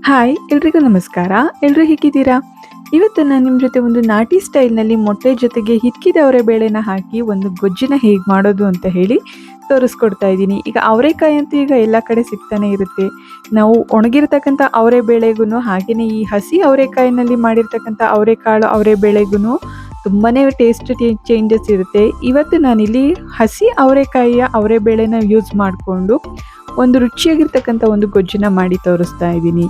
Hi ಎಲ್ರಿಗೂ ನಮಸ್ಕಾರ. ಎಲ್ಲರೂ ಹೇಗಿದ್ದೀರಾ? ಇವತ್ತು ನಾನು ನಿಮ್ಮ ಜೊತೆ ಒಂದು ನಾಟಿ ಸ್ಟೈಲ್ನಲ್ಲಿ ಮೊಟ್ಟೆ ಜೊತೆಗೆ ಹಿಕ್ಕಿದ ಅವರೆಬೇಳೆನ ಹಾಕಿ ಒಂದು ಗೊಜ್ಜನ್ನ ಹೇಗೆ ಮಾಡೋದು ಅಂತ ಹೇಳಿ ತೋರಿಸ್ಕೊಡ್ತಾ ಇದ್ದೀನಿ. ಈಗ ಅವರೆಕಾಯಿ ಅಂತೂ ಈಗ ಎಲ್ಲ ಕಡೆ ಸಿಗ್ತಾನೆ ಇರುತ್ತೆ. ನಾವು ಒಣಗಿರ್ತಕ್ಕಂಥ ಅವರೆಬೇಳೆಗೂ ಹಾಗೆಯೇ ಈ ಹಸಿ ಅವರೆಕಾಯಿನಲ್ಲಿ ಮಾಡಿರ್ತಕ್ಕಂಥ ಅವರೆಕಾಳು ಅವರೆಬೇಳೆಗೂ ತುಂಬಾ ಟೇಸ್ಟ್ ಚೇಂಜಸ್ ಇರುತ್ತೆ. ಇವತ್ತು ನಾನಿಲ್ಲಿ ಹಸಿ ಅವರೆಕಾಯಿಯ ಅವರೆಬೇಳೆನ ಯೂಸ್ ಮಾಡಿಕೊಂಡು ಒಂದು ರುಚಿಯಾಗಿರ್ತಕ್ಕಂಥ ಒಂದು ಗೊಜ್ಜನ್ನ ಮಾಡಿ ತೋರಿಸ್ತಾ ಇದ್ದೀನಿ.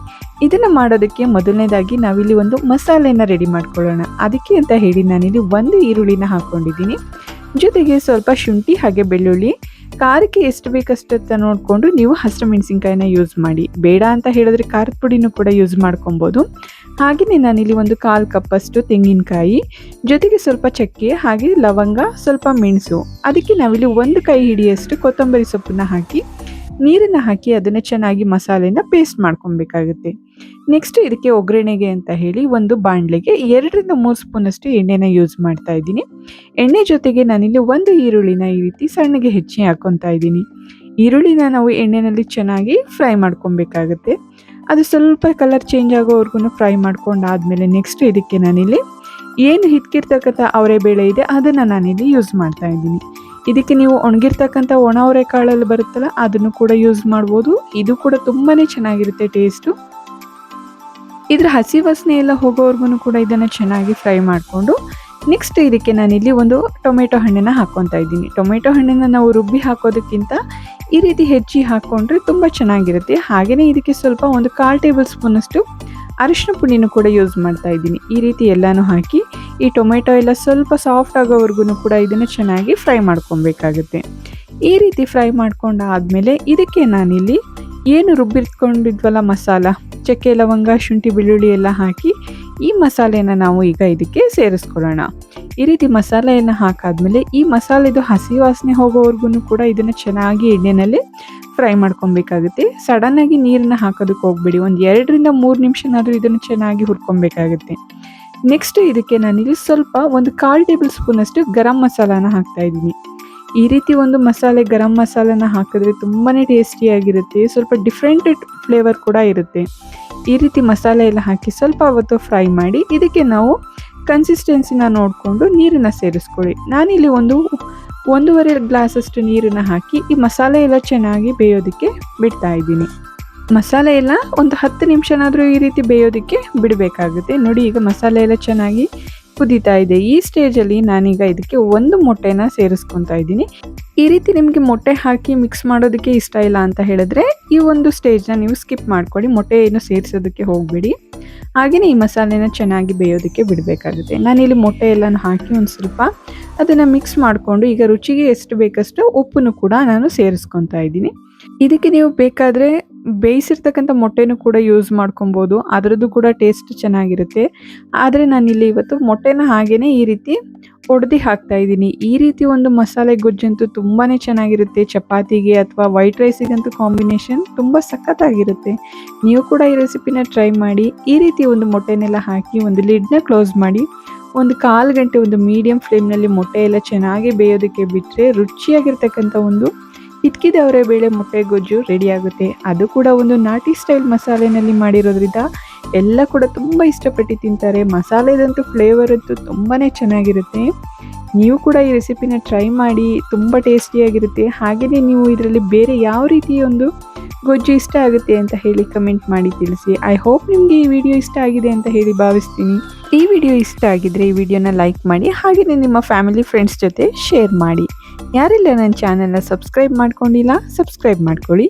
ಇದನ್ನು ಮಾಡೋದಕ್ಕೆ ಮೊದಲನೇದಾಗಿ ನಾವಿಲ್ಲಿ ಒಂದು ಮಸಾಲೆನ ರೆಡಿ ಮಾಡ್ಕೊಳ್ಳೋಣ. ಅದಕ್ಕೆ ಅಂತ ಹೇಳಿ ನಾನಿಲ್ಲಿ ಒಂದು ಈರುಳ್ಳಿನ ಹಾಕ್ಕೊಂಡಿದ್ದೀನಿ, ಜೊತೆಗೆ ಸ್ವಲ್ಪ ಶುಂಠಿ ಹಾಗೆ ಬೆಳ್ಳುಳ್ಳಿ. ಖಾರಕ್ಕೆ ಎಷ್ಟು ಬೇಕಷ್ಟು ನೋಡಿಕೊಂಡು ನೀವು ಹಸಿರು ಮೆಣಸಿನ್ಕಾಯಿನ ಯೂಸ್ ಮಾಡಿ. ಬೇಡ ಅಂತ ಹೇಳಿದ್ರೆ ಖಾರದ ಪುಡಿನೂ ಕೂಡ ಯೂಸ್ ಮಾಡ್ಕೊಬೋದು. ಹಾಗೆಯೇ ನಾನಿಲ್ಲಿ ಒಂದು 1/4 ಕಪ್ಪಷ್ಟು ತೆಂಗಿನಕಾಯಿ, ಜೊತೆಗೆ ಸ್ವಲ್ಪ ಚಕ್ಕೆ ಹಾಗೆ ಲವಂಗ, ಸ್ವಲ್ಪ ಮೆಣಸು, ಅದಕ್ಕೆ ನಾವಿಲ್ಲಿ ಒಂದು ಕೈ ಹಿಡಿಯಷ್ಟು ಕೊತ್ತಂಬರಿ ಸೊಪ್ಪನ್ನ ಹಾಕಿ ನೀರನ್ನು ಹಾಕಿ ಅದನ್ನು ಚೆನ್ನಾಗಿ ಮಸಾಲೆನ ಪೇಸ್ಟ್ ಮಾಡ್ಕೊಬೇಕಾಗುತ್ತೆ. ನೆಕ್ಸ್ಟ್ ಇದಕ್ಕೆ ಒಗ್ಗರಣೆಗೆ ಅಂತ ಹೇಳಿ ಒಂದು ಬಾಣಲೆಗೆ 2-3 ಸ್ಪೂನಷ್ಟು ಎಣ್ಣೆನ ಯೂಸ್ ಮಾಡ್ತಾ ಇದ್ದೀನಿ. ಎಣ್ಣೆ ಜೊತೆಗೆ ನಾನಿಲ್ಲಿ ಒಂದು ಈರುಳ್ಳಿನ ಈ ರೀತಿ ಸಣ್ಣಗೆ ಹೆಚ್ಚಿ ಹಾಕ್ಕೊತಾ ಇದ್ದೀನಿ. ಈರುಳ್ಳಿನ ನಾವು ಎಣ್ಣೆಯಲ್ಲಿ ಚೆನ್ನಾಗಿ ಫ್ರೈ ಮಾಡ್ಕೊಬೇಕಾಗುತ್ತೆ. ಅದು ಸ್ವಲ್ಪ ಕಲರ್ ಚೇಂಜ್ ಆಗೋವರೆಗೂ ಫ್ರೈ ಮಾಡ್ಕೊಂಡಾದ್ಮೇಲೆ ನೆಕ್ಸ್ಟ್ ಇದಕ್ಕೆ ನಾನಿಲ್ಲಿ ಏನು ಹಿಕ್ಕಿರ್ತಕ್ಕಂಥ ಅವರೆಬೇಳೆ ಇದೆ ಅದನ್ನು ನಾನಿಲ್ಲಿ ಯೂಸ್ ಮಾಡ್ತಾ ಇದ್ದೀನಿ. ಇದಕ್ಕೆ ನೀವು ಒಣಗಿರ್ತಕ್ಕಂಥ ಒಣ ಅವರೆಕಾಳಲ್ಲಿ ಬರುತ್ತಲ್ಲ ಅದನ್ನು ಕೂಡ ಯೂಸ್ ಮಾಡ್ಬೋದು. ಇದು ಕೂಡ ತುಂಬಾ ಚೆನ್ನಾಗಿರುತ್ತೆ ಟೇಸ್ಟು. ಇದರ ಹಸಿ ವಾಸನೆ ಎಲ್ಲ ಹೋಗೋವರೆಗೂ ಕೂಡ ಇದನ್ನು ಚೆನ್ನಾಗಿ ಫ್ರೈ ಮಾಡಿಕೊಂಡು ನೆಕ್ಸ್ಟ್ ಇದಕ್ಕೆ ನಾನಿಲ್ಲಿ ಒಂದು ಟೊಮೆಟೊ ಹಣ್ಣನ್ನು ಹಾಕ್ಕೊತಾ ಇದ್ದೀನಿ. ಟೊಮೆಟೊ ಹಣ್ಣನ್ನು ನಾವು ರುಬ್ಬಿ ಹಾಕೋದಕ್ಕಿಂತ ಈ ರೀತಿ ಹೆಚ್ಚಿ ಹಾಕ್ಕೊಂಡ್ರೆ ತುಂಬ ಚೆನ್ನಾಗಿರುತ್ತೆ. ಹಾಗೆಯೇ ಇದಕ್ಕೆ ಸ್ವಲ್ಪ ಒಂದು 1/4 ಟೇಬಲ್ ಸ್ಪೂನಷ್ಟು ಅರಿಶಿನ ಪುಡಿನೂ ಕೂಡ ಯೂಸ್ ಮಾಡ್ತಾ ಇದ್ದೀನಿ. ಈ ರೀತಿ ಎಲ್ಲನೂ ಹಾಕಿ ಈ ಟೊಮೆಟೊ ಎಲ್ಲ ಸ್ವಲ್ಪ ಸಾಫ್ಟ್ ಆಗೋವರೆಗೂ ಕೂಡ ಇದನ್ನು ಚೆನ್ನಾಗಿ ಫ್ರೈ ಮಾಡ್ಕೊಬೇಕಾಗುತ್ತೆ. ಈ ರೀತಿ ಫ್ರೈ ಮಾಡ್ಕೊಂಡಾದ್ಮೇಲೆ ಇದಕ್ಕೆ ನಾನಿಲ್ಲಿ ಏನು ರುಬ್ಬಿಟ್ಕೊಂಡಿದ್ವಲ್ಲ ಮಸಾಲ, ಚಕ್ಕೆ ಲವಂಗ ಶುಂಠಿ ಬೆಳ್ಳುಳ್ಳಿ ಎಲ್ಲ ಹಾಕಿ ಈ ಮಸಾಲೆನ ನಾವು ಈಗ ಇದಕ್ಕೆ ಸೇರಿಸ್ಕೊಳ್ಳೋಣ. ಈ ರೀತಿ ಮಸಾಲೆಯನ್ನು ಹಾಕಾದ್ಮೇಲೆ ಈ ಮಸಾಲೆದು ಹಸಿ ವಾಸನೆ ಹೋಗೋವರೆಗೂ ಕೂಡ ಇದನ್ನು ಚೆನ್ನಾಗಿ ಎಣ್ಣೆಯಲ್ಲಿ ಫ್ರೈ ಮಾಡ್ಕೊಬೇಕಾಗುತ್ತೆ. ಸಡನ್ನಾಗಿ ನೀರನ್ನು ಹಾಕೋದಕ್ಕೆ ಹೋಗ್ಬೇಡಿ. ಒಂದು 2-3 ನಿಮಿಷನಾದರೂ ಇದನ್ನು ಚೆನ್ನಾಗಿ ಹುರ್ಕೊಬೇಕಾಗುತ್ತೆ. ನೆಕ್ಸ್ಟ್ ಇದಕ್ಕೆ ನಾನಿಲ್ಲಿ ಸ್ವಲ್ಪ ಒಂದು 1/4 ಟೇಬಲ್ ಸ್ಪೂನಷ್ಟು ಗರಂ ಮಸಾಲಾನ ಹಾಕ್ತಾ ಇದ್ದೀನಿ. ಈ ರೀತಿ ಒಂದು ಮಸಾಲೆ ಗರಂ ಮಸಾಲಾನ ಹಾಕಿದ್ರೆ ತುಂಬಾ ಟೇಸ್ಟಿಯಾಗಿರುತ್ತೆ. ಸ್ವಲ್ಪ ಡಿಫ್ರೆಂಟ್ ಫ್ಲೇವರ್ ಕೂಡ ಇರುತ್ತೆ. ಈ ರೀತಿ ಮಸಾಲೆ ಎಲ್ಲ ಹಾಕಿ ಸ್ವಲ್ಪ ಹೊತ್ತು ಫ್ರೈ ಮಾಡಿ ಇದಕ್ಕೆ ನಾವು ಕನ್ಸಿಸ್ಟೆನ್ಸಿನ ನೋಡಿಕೊಂಡು ನೀರನ್ನು ಸೇರಿಸ್ಕೊಳ್ಳಿ. ನಾನಿಲ್ಲಿ 1.5 ಗ್ಲಾಸಷ್ಟು ನೀರನ್ನು ಹಾಕಿ ಈ ಮಸಾಲೆ ಎಲ್ಲ ಚೆನ್ನಾಗಿ ಬೇಯೋದಕ್ಕೆ ಬಿಡ್ತಾ ಇದ್ದೀನಿ. ಮಸಾಲೆ ಎಲ್ಲ ಒಂದು 10 ನಿಮಿಷನಾದರೂ ಈ ರೀತಿ ಬೇಯೋದಕ್ಕೆ ಬಿಡಬೇಕಾಗುತ್ತೆ. ನೋಡಿ ಈಗ ಮಸಾಲೆ ಎಲ್ಲ ಚೆನ್ನಾಗಿ ಕುದೀತಾ ಇದೆ. ಈ ಸ್ಟೇಜಲ್ಲಿ ನಾನೀಗ ಇದಕ್ಕೆ ಒಂದು ಮೊಟ್ಟೆನ ಸೇರಿಸ್ಕೊತಾ ಇದ್ದೀನಿ. ಈ ರೀತಿ ನಿಮಗೆ ಮೊಟ್ಟೆ ಹಾಕಿ ಮಿಕ್ಸ್ ಮಾಡೋದಕ್ಕೆ ಇಷ್ಟ ಇಲ್ಲ ಅಂತ ಹೇಳಿದ್ರೆ ಈ ಒಂದು ಸ್ಟೇಜ್ನ ನೀವು ಸ್ಕಿಪ್ ಮಾಡ್ಕೊಳ್ಳಿ. ಮೊಟ್ಟೆ ಏನು ಸೇರಿಸೋದಕ್ಕೆ ಹೋಗಬೇಡಿ. ಹಾಗೆಯೇ ಈ ಮಸಾಲೆನ ಚೆನ್ನಾಗಿ ಬೇಯೋದಕ್ಕೆ ಬಿಡಬೇಕಾಗುತ್ತೆ. ನಾನಿಲ್ಲಿ ಮೊಟ್ಟೆ ಎಲ್ಲನೂ ಹಾಕಿ ಒಂದು ಸ್ವಲ್ಪ ಅದನ್ನು ಮಿಕ್ಸ್ ಮಾಡಿಕೊಂಡು ಈಗ ರುಚಿಗೆ ಎಷ್ಟು ಬೇಕಷ್ಟು ಉಪ್ಪನ್ನು ಕೂಡ ನಾನು ಸೇರಿಸ್ಕೊತಾ ಇದ್ದೀನಿ. ಇದಕ್ಕೆ ನೀವು ಬೇಕಾದರೆ ಬೇಯಿಸಿರ್ತಕ್ಕಂಥ ಮೊಟ್ಟೆನೂ ಕೂಡ ಯೂಸ್ ಮಾಡ್ಕೊಬೋದು. ಅದರದ್ದು ಕೂಡ ಟೇಸ್ಟ್ ಚೆನ್ನಾಗಿರುತ್ತೆ. ಆದರೆ ನಾನಿಲ್ಲಿ ಇವತ್ತು ಮೊಟ್ಟೆನ ಹಾಗೇ ಈ ರೀತಿ ಒಡೆದು ಹಾಕ್ತಾ ಇದ್ದೀನಿ. ಈ ರೀತಿ ಒಂದು ಮಸಾಲೆ ಗೊಜ್ಜಂತೂ ತುಂಬಾ ಚೆನ್ನಾಗಿರುತ್ತೆ. ಚಪಾತಿಗೆ ಅಥವಾ ವೈಟ್ ರೈಸಿಗಂತೂ ಕಾಂಬಿನೇಷನ್ ತುಂಬ ಸಖತ್ತಾಗಿರುತ್ತೆ. ನೀವು ಕೂಡ ಈ ರೆಸಿಪಿನ ಟ್ರೈ ಮಾಡಿ. ಈ ರೀತಿ ಒಂದು ಮೊಟ್ಟೆನೆಲ್ಲ ಹಾಕಿ ಒಂದು ಲಿಡ್ನ ಕ್ಲೋಸ್ ಮಾಡಿ ಒಂದು 1/4 ಗಂಟೆ ಒಂದು ಮೀಡಿಯಂ ಫ್ಲೇಮ್ನಲ್ಲಿ ಮೊಟ್ಟೆ ಎಲ್ಲ ಚೆನ್ನಾಗಿ ಬೇಯೋದಕ್ಕೆ ಬಿಟ್ಟರೆ ರುಚಿಯಾಗಿರ್ತಕ್ಕಂಥ ಒಂದು ಹಿಕ್ಕಿದ ಅವರೆಬೇಳೆ ಮೊಟ್ಟೆ ಗೊಜ್ಜು ರೆಡಿ ಆಗುತ್ತೆ. ಅದು ಕೂಡ ಒಂದು ನಾಟಿ ಸ್ಟೈಲ್ ಮಸಾಲೆನಲ್ಲಿ ಮಾಡಿರೋದ್ರಿಂದ ಎಲ್ಲ ಕೂಡ ತುಂಬ ಇಷ್ಟಪಟ್ಟು ತಿಂತಾರೆ. ಮಸಾಲೆದಂತೂ ಫ್ಲೇವರ್ ಅಂತೂ ತುಂಬಾ ಚೆನ್ನಾಗಿರುತ್ತೆ. ನೀವು ಕೂಡ ಈ ರೆಸಿಪಿನ ಟ್ರೈ ಮಾಡಿ, ತುಂಬ ಟೇಸ್ಟಿಯಾಗಿರುತ್ತೆ. ಹಾಗೆಯೇ ನೀವು ಇದರಲ್ಲಿ ಬೇರೆ ಯಾವ ರೀತಿಯ ಒಂದು ಗೊಜ್ಜು ಇಷ್ಟ ಆಗುತ್ತೆ ಅಂತ ಹೇಳಿ ಕಮೆಂಟ್ ಮಾಡಿ ತಿಳಿಸಿ. ಐ ಹೋಪ್ ನಿಮಗೆ ಈ ವಿಡಿಯೋ ಇಷ್ಟ ಆಗಿದೆ ಅಂತ ಹೇಳಿ ಭಾವಿಸ್ತೀನಿ. ಈ ವಿಡಿಯೋ ಇಷ್ಟ ಆಗಿದ್ರೆ ಈ ವಿಡಿಯೋನ ಲೈಕ್ ಮಾಡಿ, ಹಾಗೆಯೇ ನಿಮ್ಮ ಫ್ಯಾಮಿಲಿ ಫ್ರೆಂಡ್ಸ್ ಜೊತೆ ಶೇರ್ ಮಾಡಿ. ಯಾರೆಲ್ಲ ನನ್ನ ಚಾನೆಲ್ನ ಸಬ್ಸ್ಕ್ರೈಬ್ ಮಾಡ್ಕೊಂಡಿಲ್ಲ ಸಬ್ಸ್ಕ್ರೈಬ್ ಮಾಡ್ಕೊಳ್ಳಿ.